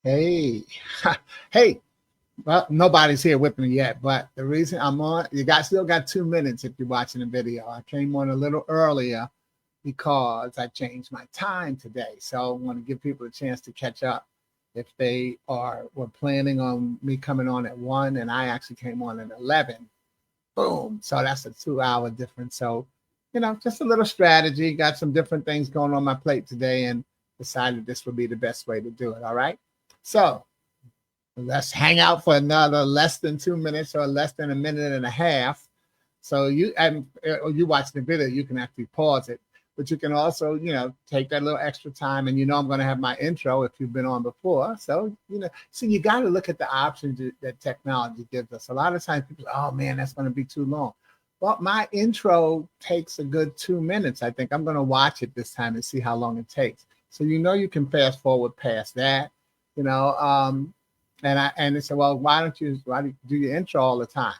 Hey, hey. Well, nobody's here with me yet, but the reason I'm on, you guys still got 2 minutes if you're watching the video. I came on a little earlier because I changed my time today. So I want to give people a chance to catch up if they were planning on me coming on at 1 and I actually came on at 11. Boom. So that's a 2 hour difference. So, just a little strategy. Got some different things going on my plate today and decided this would be the best way to do it. All right. So let's hang out for another less than 2 minutes or less than a minute and a half. So you watch the video, you can actually pause it, but you can also, take that little extra time. And I'm going to have my intro if you've been on before. So, so you got to look at the options that technology gives us. A lot of times people say, oh man, that's going to be too long. Well, my intro takes a good 2 minutes. I think I'm going to watch it this time and see how long it takes. So, you can fast forward past that, and they said, well, why do you do your intro all the time?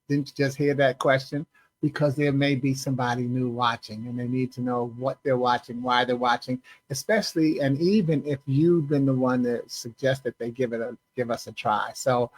Didn't you just hear that question? Because there may be somebody new watching and they need to know what they're watching, why they're watching, especially, and even if you've been the one that suggested they give us a try. So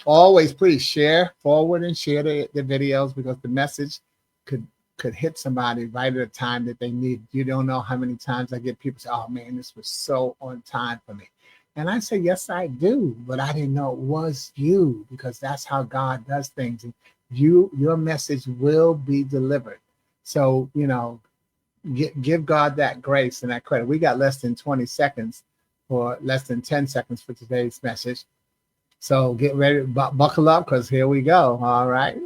always please forward and share the videos, because the message could hit somebody right at a time that they need. You don't know how many times I get people say, oh man, this was so on time for me. And I say, yes, I do, but I didn't know it was you, because that's how God does things. And your message will be delivered. So, give God that grace and that credit. We got less than 20 seconds or less than 10 seconds for today's message. So get ready, buckle up, because here we go. All right.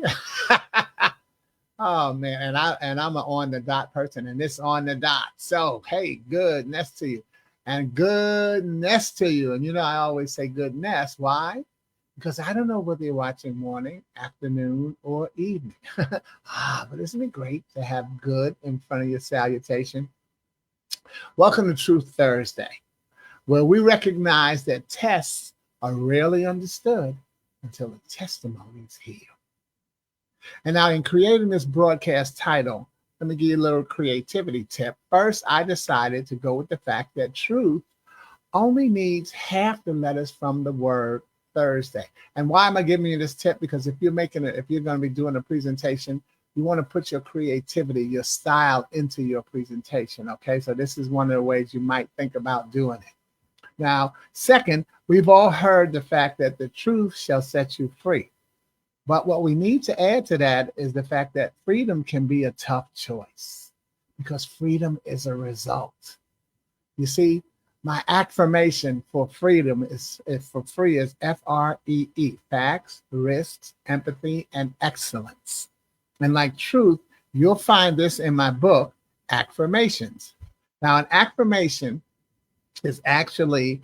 Oh man, and I'm an on the dot person, and this on the dot. So hey, goodness to you. And goodness to you. And I always say goodness. Why? Because I don't know whether you're watching morning, afternoon, or evening. But isn't it great to have good in front of your salutation? Welcome to Truth Thursday, where we recognize that tests are rarely understood until the testimonies heal. And now, in creating this broadcast title, let me give you a little creativity tip. First, I decided to go with the fact that truth only needs half the letters from the word Thursday. And why am I giving you this tip? Because if you're going to be doing a presentation, you want to put your creativity, your style into your presentation. Okay, so this is one of the ways you might think about doing it. Now, second, we've all heard the fact that the truth shall set you free. But what we need to add to that is the fact that freedom can be a tough choice, because freedom is a result. You see, my affirmation for freedom is FREE, facts, risks, empathy, and excellence. And like truth, you'll find this in my book, Affirmations. Now, an affirmation is actually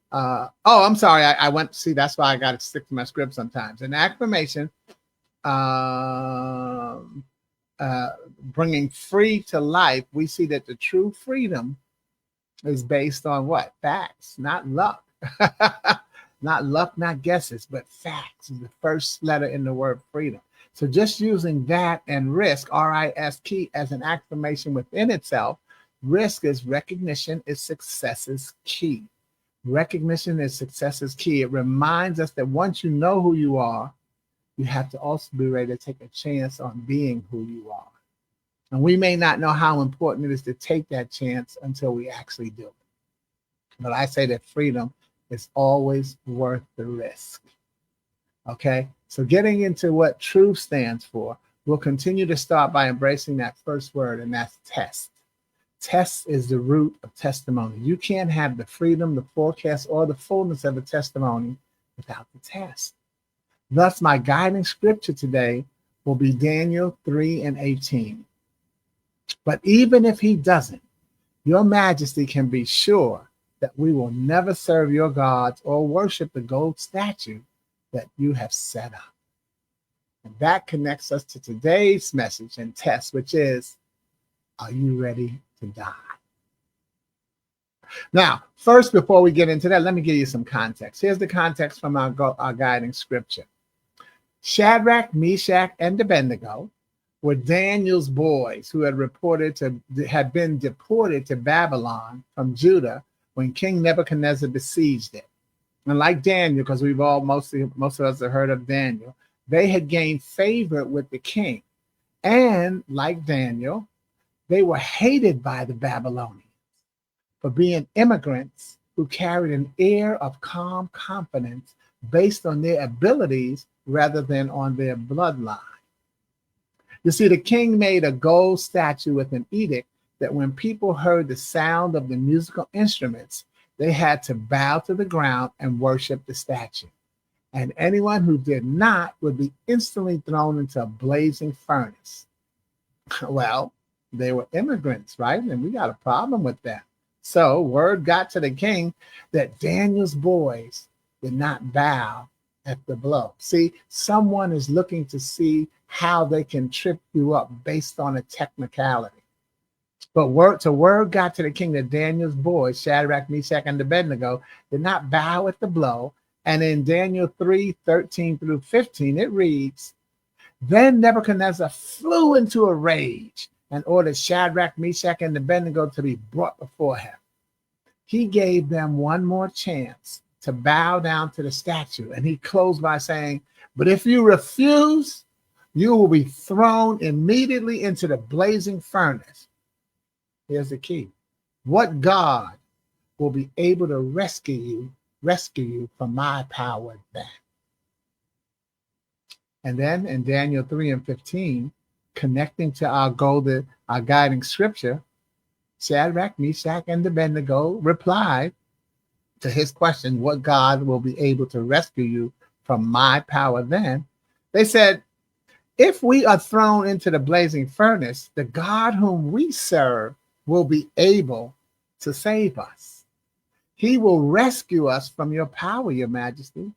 I'm sorry. I went to see. That's why I got to stick to my script sometimes. An affirmation, bringing free to life. We see that the true freedom is based on what? Facts, not luck. Not luck, not guesses, but facts is the first letter in the word freedom. So just using that and risk, RISK, as an affirmation within itself, risk is recognition is success's key. Recognition is success is key. It reminds us that once you know who you are, you have to also be ready to take a chance on being who you are. And we may not know how important it is to take that chance until we actually do it. But I say that freedom is always worth the risk. Okay, so getting into what truth stands for, we'll continue to start by embracing that first word, and that's test. Test is the root of testimony. You can't have the freedom, the forecast, or the fullness of a testimony without the test. Thus, my guiding scripture today will be Daniel 3:18. But even if he doesn't, your Majesty can be sure that we will never serve your gods or worship the gold statue that you have set up. And that connects us to today's message and test, which is, are you ready to die? Now, first, before we get into that, let me give you some context. Here's the context from our guiding scripture. Shadrach, Meshach, and Abednego were Daniel's boys who had been deported to Babylon from Judah when King Nebuchadnezzar besieged it. And like Daniel, because most of us have heard of Daniel, they had gained favor with the king. And like Daniel, they were hated by the Babylonians for being immigrants who carried an air of calm confidence based on their abilities rather than on their bloodline. You see, the king made a gold statue with an edict that when people heard the sound of the musical instruments, they had to bow to the ground and worship the statue. And anyone who did not would be instantly thrown into a blazing furnace. Well, they were immigrants, right? And we got a problem with that. So word got to the king that Daniel's boys did not bow at the blow. See, someone is looking to see how they can trip you up based on a technicality. But word got to the king that Daniel's boys, Shadrach, Meshach, and Abednego, did not bow at the blow. And in Daniel 3:13 through 15, it reads, "Then Nebuchadnezzar flew into a rage and ordered Shadrach, Meshach, and Abednego to be brought before him. He gave them one more chance to bow down to the statue. And he closed by saying, 'But if you refuse, you will be thrown immediately into the blazing furnace.'" Here's the key. What God will be able to rescue you from my power then? And then in Daniel 3:15, connecting to our guiding scripture, Shadrach, Meshach, and Abednego replied to his question, what God will be able to rescue you from my power then? They said, if we are thrown into the blazing furnace, the God whom we serve will be able to save us. He will rescue us from your power, your majesty.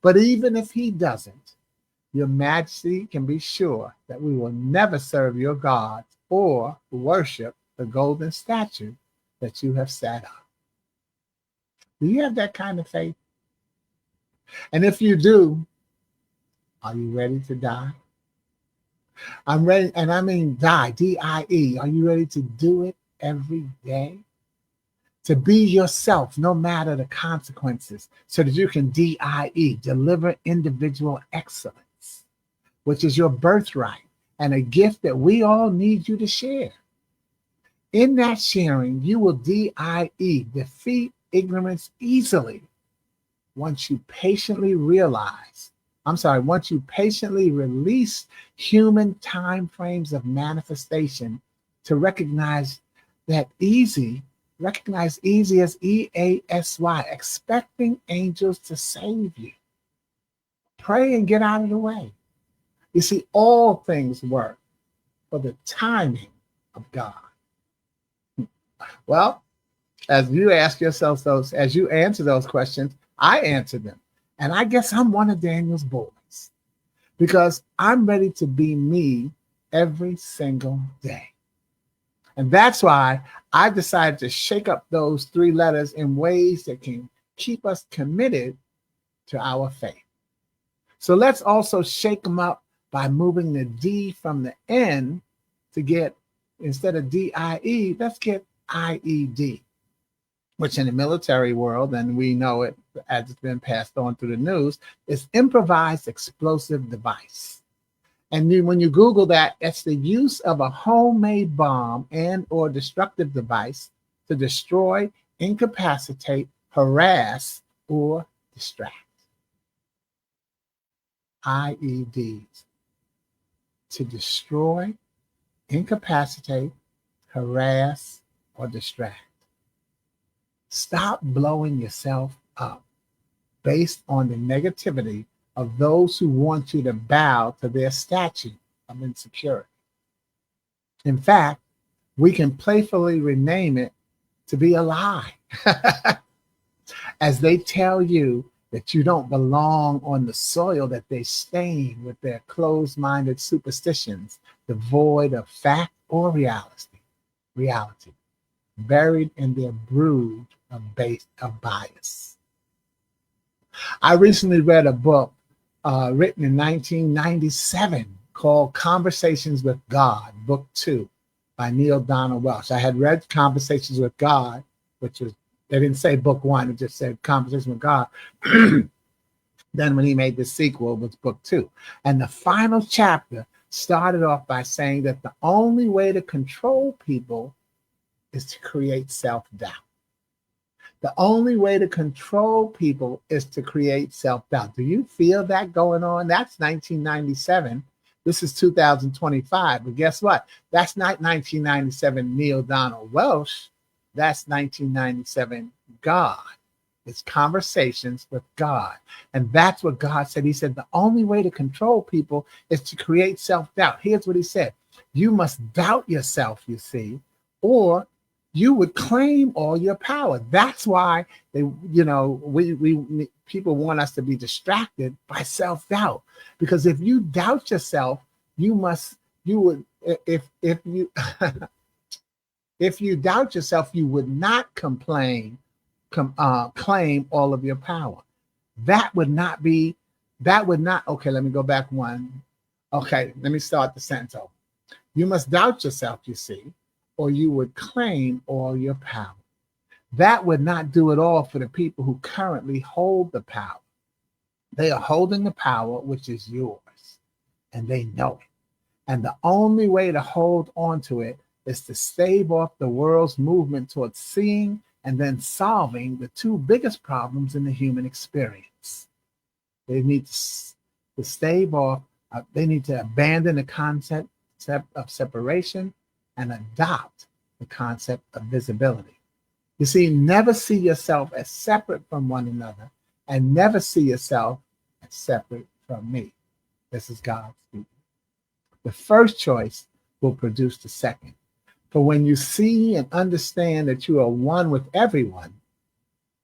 But even if he doesn't, your majesty can be sure that we will never serve your gods or worship the golden statue that you have set up. Do you have that kind of faith? And if you do, are you ready to die? I'm ready, and I mean die, D-I-E. Are you ready to do it every day? To be yourself, no matter the consequences, so that you can D-I-E, deliver individual excellence, which is your birthright and a gift that we all need you to share. In that sharing, you will D-I-E, defeat ignorance easily once you patiently once you patiently release human time frames of manifestation to recognize easy as EASY, expecting angels to save you. Pray and get out of the way. You see, all things work for the timing of God. Well, as you answer those questions, I answer them. And I guess I'm one of Daniel's boys because I'm ready to be me every single day. And that's why I decided to shake up those 3 letters in ways that can keep us committed to our faith. So let's also shake them up by moving the D from the N to get, instead of D-I-E, let's get I-E-D, which in the military world, and we know it as it's been passed on through the news, is improvised explosive device. And when you Google that, it's the use of a homemade bomb and or destructive device to destroy, incapacitate, harass, or distract. IEDs. To destroy, incapacitate, harass, or distract. Stop blowing yourself up based on the negativity of those who want you to bow to their statue of insecurity. In fact, we can playfully rename it to be a lie, as they tell you that you don't belong on the soil that they stain with their closed-minded superstitions, devoid of fact or reality, buried in their brood of bias. I recently read a book written in 1997 called Conversations with God, Book 2 by Neil Donald Welsh. I had read Conversations with God, which was, they didn't say book 1, it just said Conversation with God. Then when he made the sequel, it was book 2. And the final chapter started off by saying that the only way to control people is to create self-doubt. The only way to control people is to create self-doubt. Do you feel that going on? That's 1997. This is 2025. But guess what? That's not 1997 Neil Donald Welsh. That's 1997 God. It's Conversations with God. And that's what God said. He said the only way to control people is to create self-doubt. Here's what he said. You must doubt yourself, you see, or you would claim all your power. That's why they, we people want us to be distracted by self-doubt. Because if you doubt yourself, if you if you doubt yourself, you would not claim all of your power. Okay, let me go back one. Okay, let me start the sentence over. You must doubt yourself, you see, or you would claim all your power. That would not do it all for the people who currently hold the power. They are holding the power which is yours, and they know it. And the only way to hold on to it is to stave off the world's movement towards seeing and then solving the two biggest problems in the human experience. They need to stave off, they need to abandon the concept of separation and adopt the concept of visibility. You see, never see yourself as separate from one another, and never see yourself as separate from me. This is God speaking. The first choice will produce the second. For when you see and understand that you are one with everyone,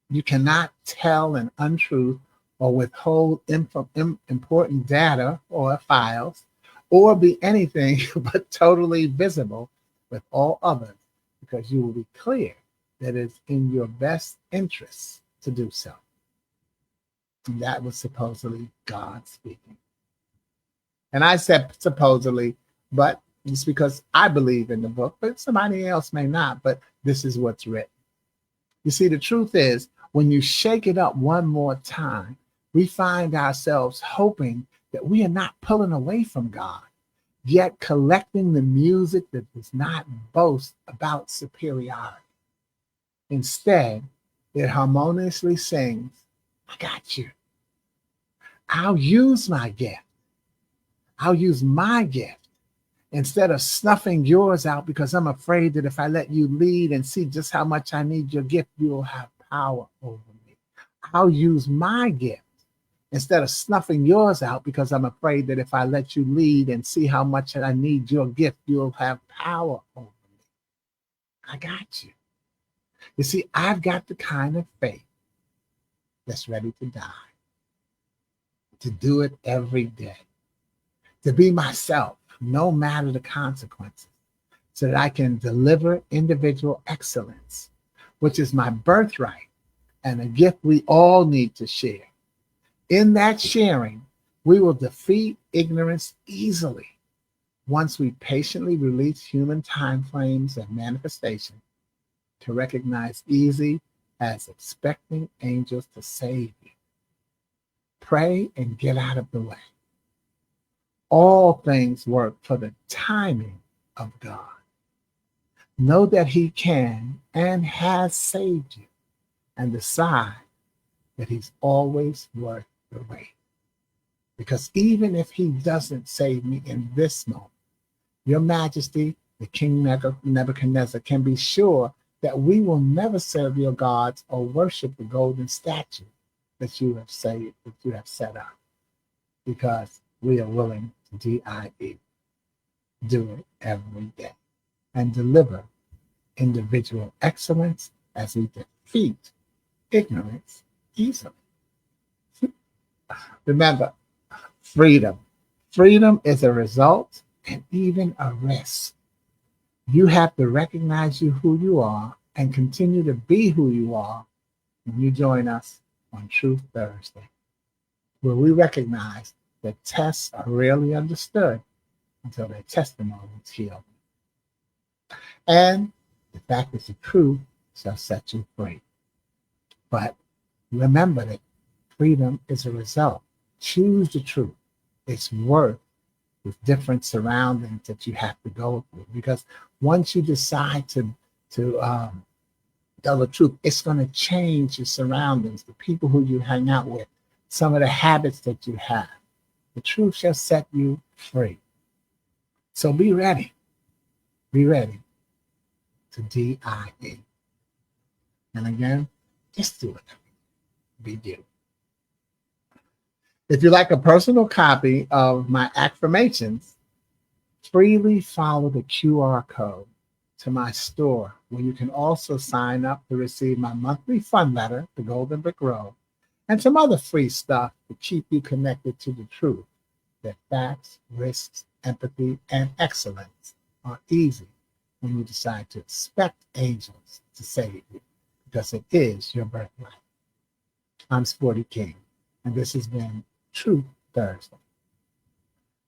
you cannot tell an untruth or withhold important data or files, or be anything but totally visible with all others, because you will be clear that it's in your best interest to do so. And that was supposedly God speaking. And I said supposedly, but it's because I believe in the book, but somebody else may not, but this is what's written. You see, the truth is, when you shake it up one more time, we find ourselves hoping that we are not pulling away from God, yet collecting the music that does not boast about superiority. Instead, it harmoniously sings, I got you. I'll use my gift. I'll use my gift instead of snuffing yours out, because I'm afraid that if I let you lead and see just how much I need your gift, you'll have power over me. I'll use my gift instead of snuffing yours out, because I'm afraid that if I let you lead and see how much I need your gift, you'll have power over me. I got you. You see, I've got the kind of faith that's ready to die, to do it every day, to be myself, no matter the consequences, so that I can deliver individual excellence, which is my birthright and a gift we all need to share. In that sharing, we will defeat ignorance easily once we patiently release human time frames and manifestation to recognize easy as expecting angels to save you. Pray and get out of the way. All things work for the timing of God. Know that He can and has saved you, and decide that He's always worth the wait. Because even if He doesn't save me in this moment, Your Majesty, the King Nebuchadnezzar, can be sure that we will never serve your gods or worship the golden statue that you have set up, because we are willing to DIE, do it every day, and deliver individual excellence as we defeat ignorance easily. Remember, freedom. Freedom is a result and even a risk. You have to recognize who you are and continue to be who you are when you join us on Truth Thursday, where we recognize that tests are rarely understood until their testimonies heal. And the fact is the truth shall set you free. But remember that freedom is a result. Choose the truth. It's worth with different surroundings that you have to go through. Because once you decide to tell the truth, it's going to change your surroundings, the people who you hang out with, some of the habits that you have. The truth shall set you free. So be ready. Be ready to DIE. And again, just do it. Be you. If you like a personal copy of my affirmations, freely follow the QR code to my store, where you can also sign up to receive my monthly fun letter, The Golden Brick Road, and some other free stuff to keep you connected to the truth that facts, risks, empathy, and excellence are easy when you decide to expect angels to save you, because it is your birthright. I'm Sporty King, and this has been Truth Thursday.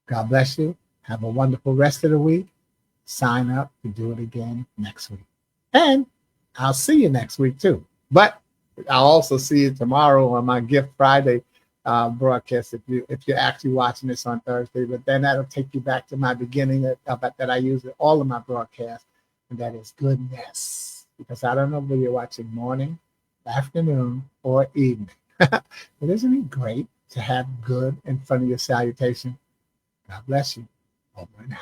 God bless you. Have a wonderful rest of the week. Sign up to do it again next week. And I'll see you next week too. But I'll also see you tomorrow on my Gift Friday broadcast if you're actually watching this on Thursday. But then that'll take you back to my beginning that I use in all of my broadcasts, and that is goodness. Because I don't know whether you're watching morning, afternoon, or evening. But isn't it great to have good in front of your salutation? God bless you. Over and out.